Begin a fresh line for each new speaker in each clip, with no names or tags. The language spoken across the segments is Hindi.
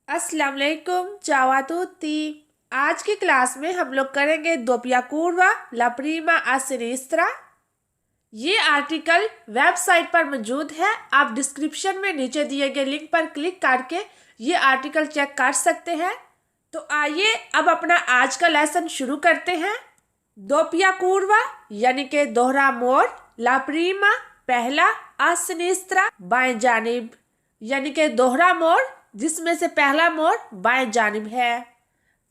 अस्सलाम वालेकुम ciao a tutti। आज की क्लास में हम लोग करेंगे doppia curva la prima a sinistra। ये आर्टिकल वेबसाइट पर मौजूद है। आप डिस्क्रिप्शन में नीचे दिए गए लिंक पर क्लिक करके ये आर्टिकल चेक कर सकते हैं। तो आइए अब अपना आज का लेसन शुरू करते हैं। दोपिया curva यानी कि दोहरा मोड़, ला प्रीमा पहला, आ सिनिस्त्रा बाएं जानिब यानी कि दोहरा मोड़ जिसमें से पहला मोड़ बाएं जानिब है।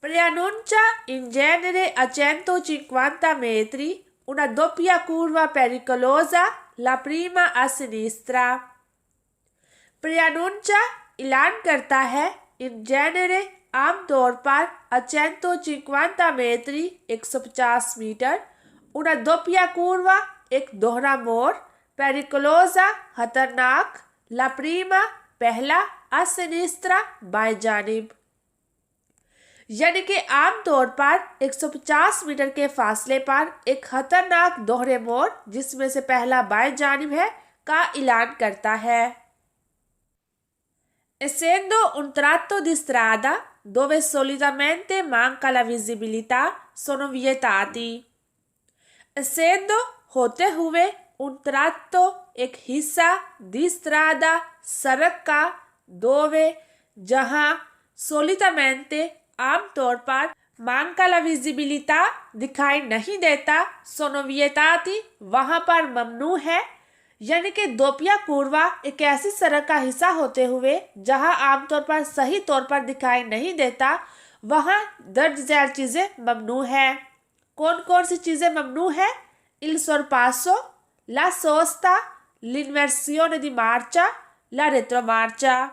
Preannuncia in genere a 150 metri una doppia curva pericolosa, la prima a sinistra। Preannuncia ऐलान करता है, in genere आमतौर पर a 150 metri 150 metre, una doppia curva एक दोहरा मोड़, pericolosa खतरनाक, la prima पहला, a sinistra बाएं जानिब यानी कि आमतौर पर 150 मीटर के फासले पर एक खतरनाक दोहरे मोड़ जिसमें से पहला बाएं जानिब है का ऐलान करता है। Essendo un tratto di strada dove solitamente manca la visibilità sono vietati। Essendo होते हुए un tratto एक हिस्सा di strada सड़क का dove जहां solitamente आमतौर पर manca la visibilità दिखाई नहीं देता, sono vietati वहां पर ममनू है। यानी कि दोपिया curva एक ऐसी सड़क का हिस्सा होते हुए जहां आमतौर पर सही तौर पर दिखाई नहीं देता, वहां दर्ज झैल चीजें ममनू है। कौन कौन सी चीजें ममनू है? il sorpasso, la sosta, l'inversione di marcia, la retromarcia।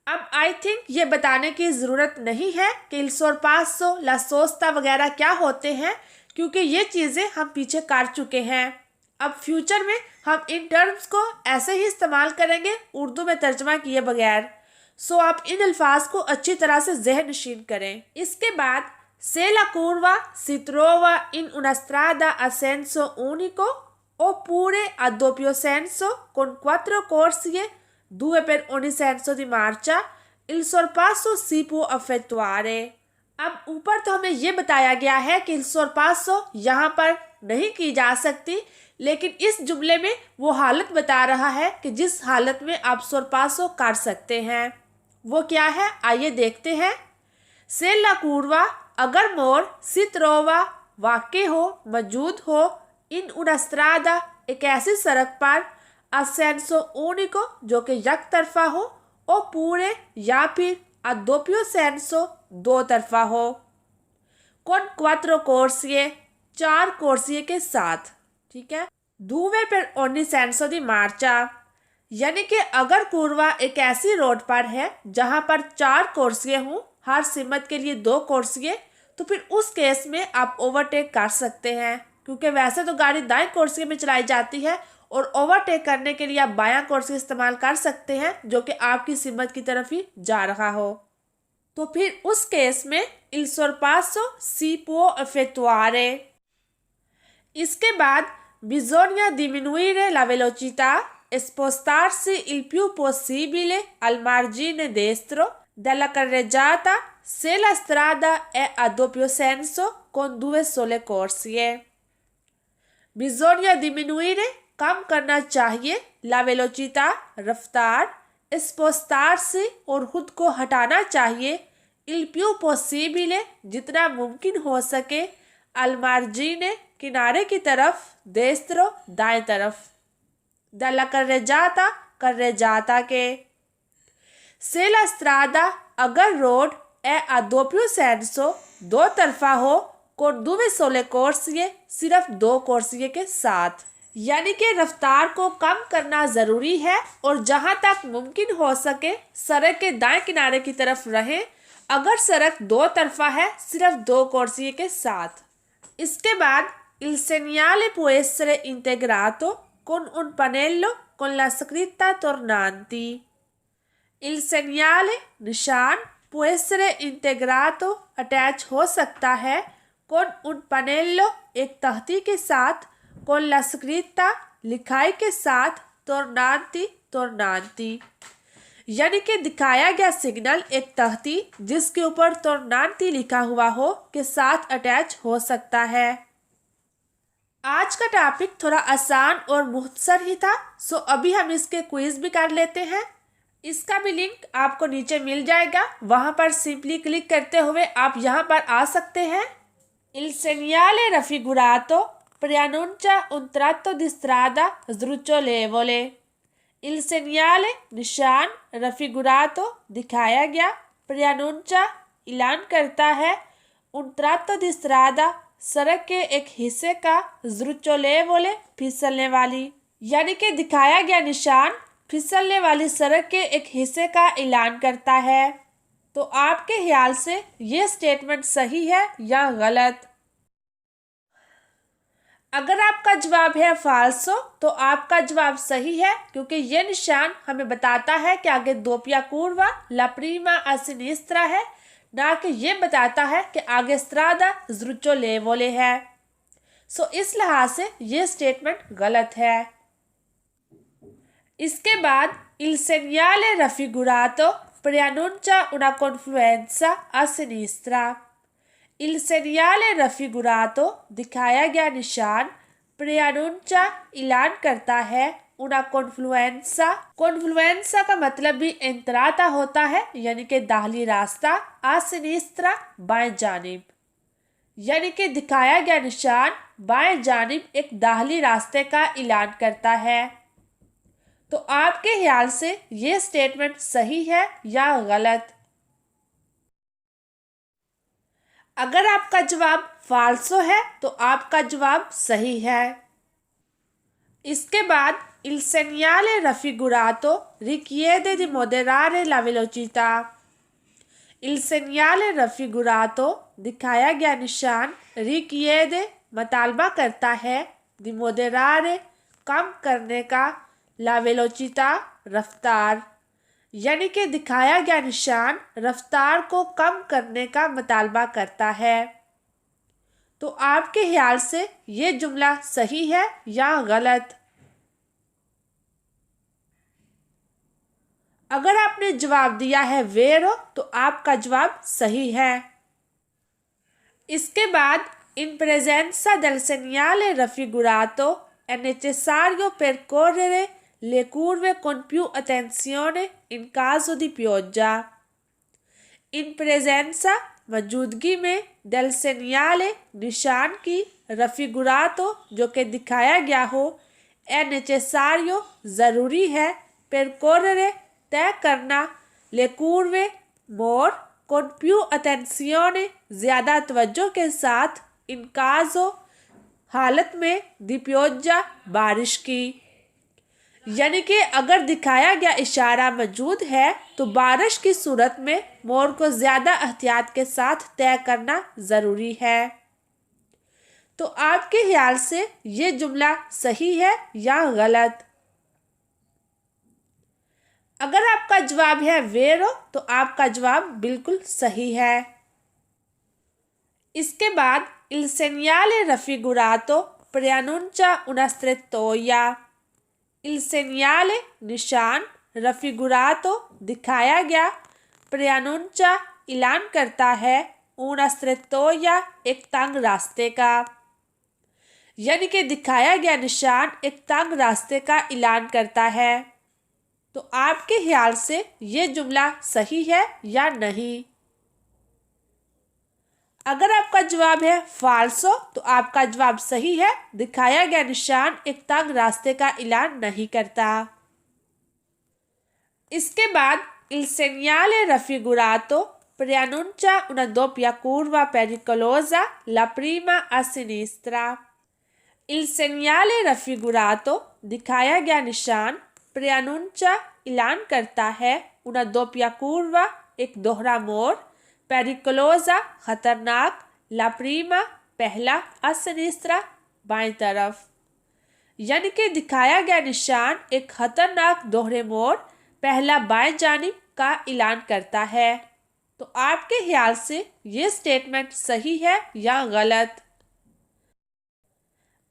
अब आई थिंक ये बताने की ज़रूरत नहीं है कि il sorpasso, la sosta वगैरह क्या होते हैं, क्योंकि ये चीज़ें हम पीछे कर चुके हैं। अब फ्यूचर में हम इन टर्म्स को ऐसे ही इस्तेमाल करेंगे उर्दू में तर्जमा किए बगैर। सो आप इन अल्फाज को अच्छी तरह से ज़हन नशीन करें। इसके बाद se la curva si trova in una strada a senso unico oppure a doppio senso con 4 corsie, 2 per ogni senso di marcia, il sorpasso si può effettuare। अब ऊपर तो हमें ये बताया गया है कि il sorpasso यहाँ पर नहीं की जा सकती, लेकिन इस जुमले में वो हालत बता रहा है कि जिस हालत में आप sorpasso कर सकते हैं। वो क्या है, आइए देखते हैं। से ला curva अगर मोड़ si trova वाक़ हो, मौजूद हो, इन una strada एक ऐसी सड़क पर, a senso unico जो कि एक तरफा हो, ओ पूरे या फिर a doppio senso दो तरफा हो, con 4 corsie 4 कोर्सिए के साथ। ठीक है। दूवे पर ogni senso di marcia यानी कि अगर कुर्वा एक ऐसी रोड पर है जहां पर 4 कोर्सिए हों, हर सिमत के लिए 2 कोर्सिए, तो फिर उस केस में आप ओवरटेक कर सकते हैं, क्योंकि वैसे तो गाड़ी दाएं कोर्सिए में चलाई जाती है और ओवरटेक करने के लिए आप बायां कोर्सिया इस्तेमाल कर सकते हैं जो कि आपकी सिमत की तरफ ही जा रहा हो। तो फिर उस केस में il sorpasso si può effettuare। इसके बाद bisogna diminuire la velocità, spostarsi il più possibile al margine destro della carreggiata se la strada è a doppio senso con 2 sole corsie। bisogna diminuire कम करना चाहिए, la velocità रफ्तार, spostarsi और खुद को हटाना चाहिए, il più possibile जितना मुमकिन हो सके, al margine किनारे की तरफ, destro दाएं तरफ, dalla carreggiata के। se la strada अगर रोड è a doppio senso दो तरफा हो, con 2 sole corsie सिर्फ 2 कोर्सिए के साथ, यानी कि रफ्तार को कम करना ज़रूरी है और जहां तक मुमकिन हो सके सड़क के दाएं किनारे की तरफ रहें, अगर सड़क 2 तरफा है सिर्फ 2 कोर्सिए के साथ। इसके बाद il segnale può essere integrato con un pannello con la scritta tornanti। il segnale निशान può essere integrato अटैच हो सकता है, con un pannello एक तख्ती के साथ, con la scritta लिखाई के साथ, tornanti यानी कि दिखाया गया सिग्नल एक तख्ती जिसके ऊपर तोरनांती लिखा हुआ हो के साथ अटैच हो सकता है। आज का टॉपिक थोड़ा आसान और मुख्तसर ही था, सो अभी हम इसके क्विज भी कर लेते हैं। इसका भी लिंक आपको नीचे मिल जाएगा, वहां पर सिंपली क्लिक करते हुए आप यहां पर आ सकते हैं। Il segnale raffigurato preannuncia un tratto di strada sdrucciolevole। Il segnale निशान raffigurato दिखाया गया, preannuncia ऐलान करता है, un tratto di strada सड़क के एक हिस्से का, sdrucciolevole फिसलने वाली, यानी कि दिखाया गया निशान फिसलने वाली सड़क के एक हिस्से का ऐलान करता है। तो आपके ख्याल से ये स्टेटमेंट सही है या गलत? अगर आपका जवाब है फाल्सो तो आपका जवाब सही है, क्योंकि ये निशान हमें बताता है कि आगे दोपिया कूर्वा ला प्रीमा आ सिनिस्त्रा है, ना कि ये बताता है कि आगे स्त्रादा sdrucciolevole है। सो इस लिहाज से ये स्टेटमेंट गलत है। इसके बाद il segnale raffigurato preannuncia una confluenza a sinistra। il segnale raffigurato दिखाया गया निशान, preannuncia ऐलान करता है, una confluenza confluenza का मतलब भी entrata होता है, यानी कि दाहिनी रास्ता, a sinistra बाएं जानिब, यानी कि दिखाया गया निशान बाएं जानिब एक दाहिनी रास्ते का ऐलान करता है। तो आपके ख्याल से ये स्टेटमेंट सही है या गलत? अगर आपका जवाब फाल्सो है तो आपका जवाब सही है। इसके बाद il segnale raffigurato richiede di moderare la velocità। il segnale raffigurato दिखाया गया निशान, richiede मुतालबा करता है, di moderare कम करने का, ला वेलोचिता रफ्तार, यानी कि दिखाया गया निशान रफ्तार को कम करने का मुतालबा करता है। तो आपके ख्याल से ये जुमला सही है या गलत? अगर आपने जवाब दिया है वेरो तो आपका जवाब सही है। इसके बाद in presenza del segnale raffigurato è necessario percorrere le curve con più attenzione in caso di pioggia। in presenza मौजूदगी में, del segnale निशान की, raffigurato जो कि दिखाया गया हो, è necessario ज़रूरी है, percorrere तय करना, le curve मोड़, con più attenzione ज़्यादा तवज्जो के साथ, in caso हालत में, di pioggia बारिश की, यानी कि अगर दिखाया गया इशारा मौजूद है तो बारिश की सूरत में मोड़ को ज़्यादा एहतियात के साथ तय करना ज़रूरी है। तो आपके ख्याल से ये जुमला सही है या गलत? अगर आपका जवाब है वेरो तो आपका जवाब बिल्कुल सही है। इसके बाद il segnale raffigurato preannuncia una strettoia। il segnale निशान, raffigurato दिखाया गया, preannuncia ऐलान करता है, una strettoia एक तंग रास्ते का, यानी कि दिखाया गया निशान एक तंग रास्ते का ऐलान करता है। तो आपके ख्याल से ये जुमला सही है या नहीं? अगर आपका जवाब है फाल्सो तो आपका जवाब सही है, दिखाया गया निशान एक तंग रास्ते का ऐलान नहीं करता। इसके बाद il segnale raffigurato preannuncia una doppia curva pericolosa la prima a sinistra। il segnale raffigurato दिखाया गया निशान, preannuncia ऐलान करता है, una doppia curva एक दोहरा मोड़, पेरिकोलोजा खतरनाक, ला प्रीमा पहला, आ सिनिस्त्रा बाएं तरफ, यानी कि दिखाया गया निशान एक खतरनाक दोहरे मोड़ पहला बाएं जानिब का ऐलान करता है। तो आपके ख्याल से ये स्टेटमेंट सही है या गलत?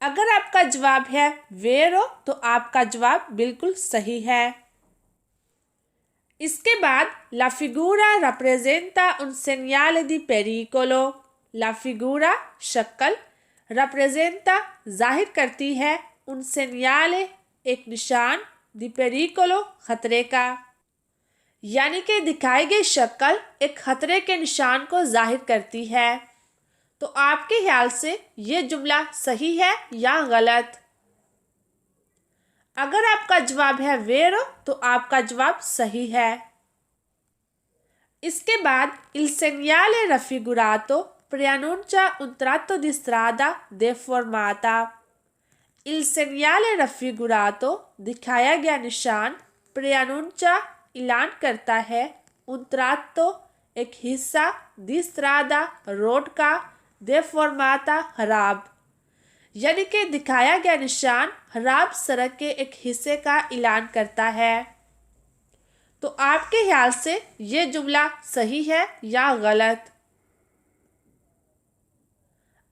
अगर आपका जवाब है वेरो तो आपका जवाब बिल्कुल सही है। इसके बाद la figura rappresenta un segnale di pericolo। la figura शक्ल, rappresenta जाहिर करती है, un segnale एक निशान, di pericolo खतरे का, यानी कि दिखाई गई शक्ल एक खतरे के निशान को जाहिर करती है। तो आपके ख्याल से ये जुमला सही है या गलत? अगर आपका जवाब है वेरो तो आपका जवाब सही है। इसके बाद il segnale raffigurato preannuncia un tratto di strada deformata। il segnale raffigurato दिखाया गया निशान, preannuncia ऐलान करता है, un tratto एक हिस्सा, di strada रोड का, deformata खराब, यानी कि दिखाया गया निशान खराब सड़क के एक हिस्से का ऐलान करता है। तो आपके ख्याल से ये जुमला सही है या गलत?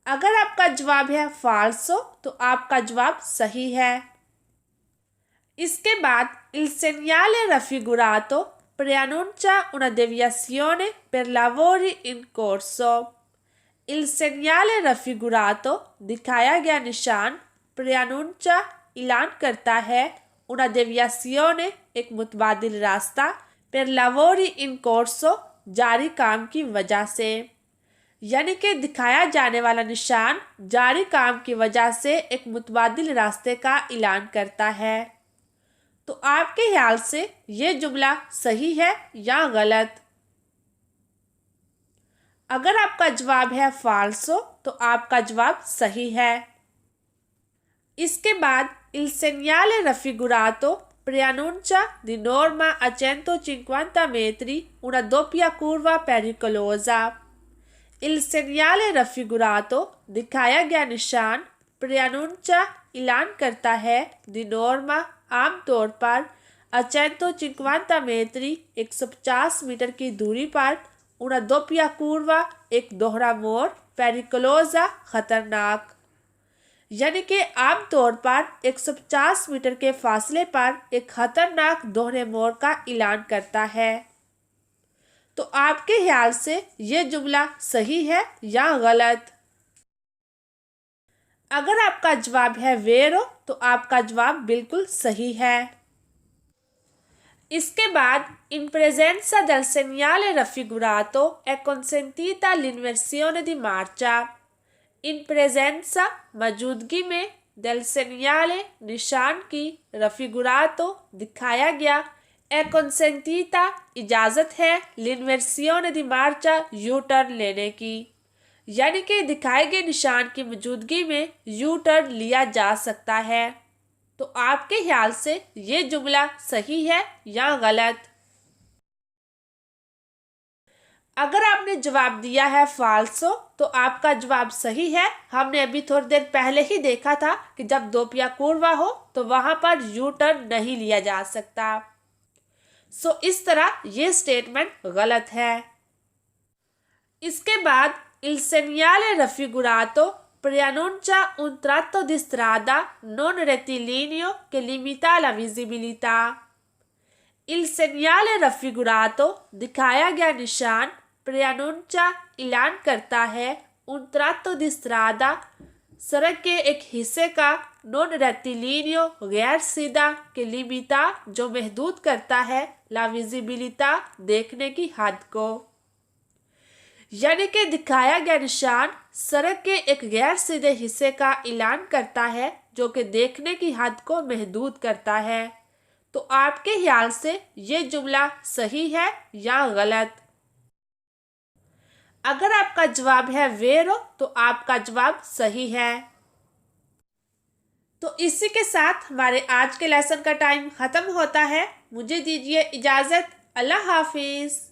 अगर आपका जवाब है फाल्सो तो आपका जवाब सही है। इसके बाद il segnale raffigurato preannuncia una deviazione per lavori in corso। il segnale raffigurato दिखाया गया निशान, preannuncia ऐलान करता है, una deviazione एक मुतबादिल रास्ता, per lavori in corso जारी काम की वजह से, यानी कि दिखाया जाने वाला निशान जारी काम की वजह से एक मुतबादिल रास्ते का ऐलान करता है। तो आपके ख्याल से ये जुमला सही है या गलत? अगर आपका जवाब है फाल्सो तो आपका जवाब सही है। इसके बाद il segnale raffigurato preannuncia di norma a 150 metri una doppia curva pericolosa। il segnale raffigurato दिखाया गया निशान, preannuncia ऐलान करता है, di norma आमतौर पर, a 150 metri 150 मीटर की दूरी पर, una doppia curva एक दोहरा मोड़, pericolosa खतरनाक, यानी कि आमतौर पर 150 मीटर के फासले पर एक खतरनाक दोहरे मोड़ का ऐलान करता है। तो आपके ख्याल से ये जुमला सही है या गलत? अगर आपका जवाब है वेरो तो आपका जवाब बिल्कुल सही है। इसके बाद in presenza del segnale raffigurato è consentita l'inversione di marcia। in presenza मौजूदगी में, del segnale निशान की, raffigurato दिखाया गया, è consentita इजाज़त है, l'inversione di marcia U turn लेने की, यानी कि दिखाए गए निशान की मौजूदगी में यू टर्न लिया जा सकता है। तो आपके ख्याल से ये जुमला सही है या गलत? अगर आपने जवाब दिया है फाल्सो तो आपका जवाब सही है। हमने अभी थोड़ी देर पहले ही देखा था कि जब दोपिया कुर्वा हो तो वहां पर यू टर्न नहीं लिया जा सकता। इस तरह ये स्टेटमेंट गलत है। इसके बाद il segnale raffigurato preannuncia un tratto di strada non rettilineo che limita la visibilità। il segnale raffigurato दिखाया गया निशान, preannuncia ऐलान करता है, un tratto di strada सड़क के एक हिस्से का, non rettilineo गैर सीधा, के limita जो महदूद करता है, la visibilità देखने की हद को, यानी कि दिखाया गया निशान सड़क के एक गैर सीधे हिस्से का ऐलान करता है जो कि देखने की हद को महदूद करता है। तो आपके ख्याल से ये जुमला सही है या गलत? अगर आपका जवाब है वेरो तो आपका जवाब सही है। तो इसी के साथ हमारे आज के लेसन का टाइम ख़त्म होता है। मुझे दीजिए इजाज़त। अल्लाह हाफिज़।